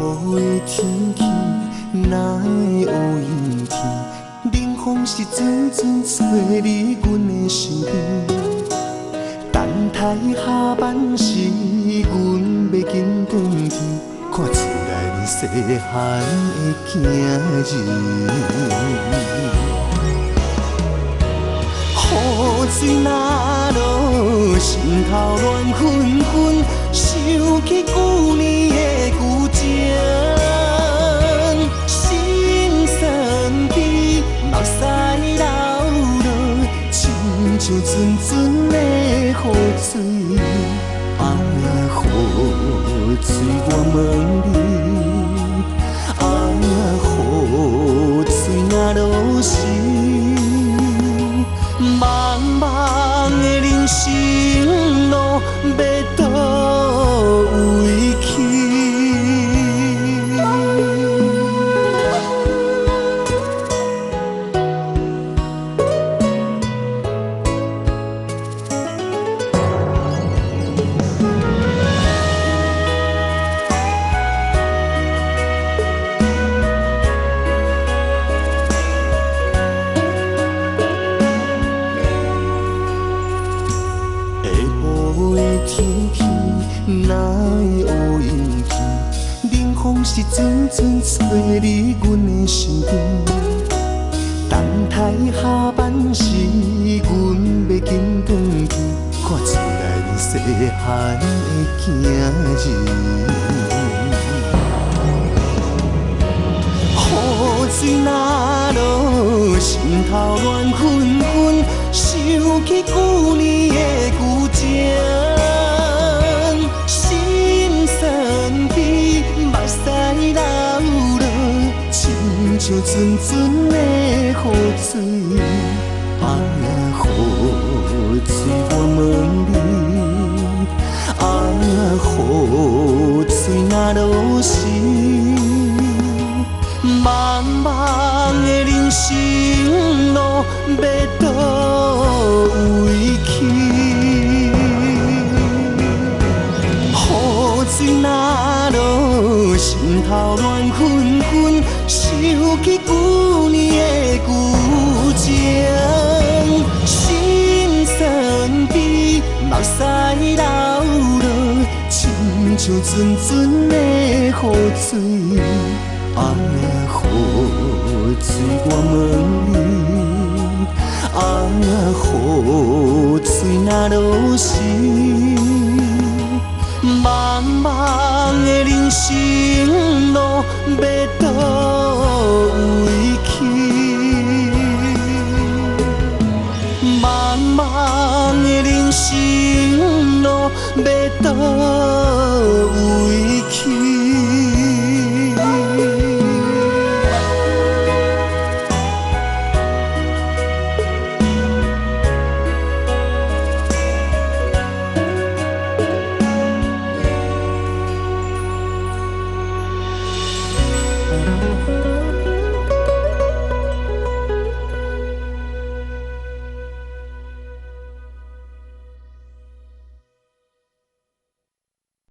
晡的天气，哪会有阴天？冷风是阵阵吹入阮的身边。等待下班时，阮要紧转去，看厝内细汉的囝儿。雨水若落，心头乱纷纷，想起旧年的旧情，心酸悲，目屎流落，亲像阵阵的雨水。啊，雨水，我问你，啊，雨水若落时。茫茫的人生路，要倒位去？哪会有阴天？冷风是阵阵吹入阮的身边。等待下班时，阮要紧转去，看厝内细汉的囝儿。雨水若落，心头乱纷纷，想起旧年的旧情。目屎流落，亲像阵阵的雨水。啊，雨水，我问你，啊，雨水若落时，茫茫的人生路，要倒位去？雨水若落，心头乱纷纷，想起旧年的旧情，心酸悲，目屎流落，亲像阵阵的雨水。啊，雨水，我问你，啊，雨水若落时。茫茫的人生路，要倒位去？茫茫的人生路，要倒位去？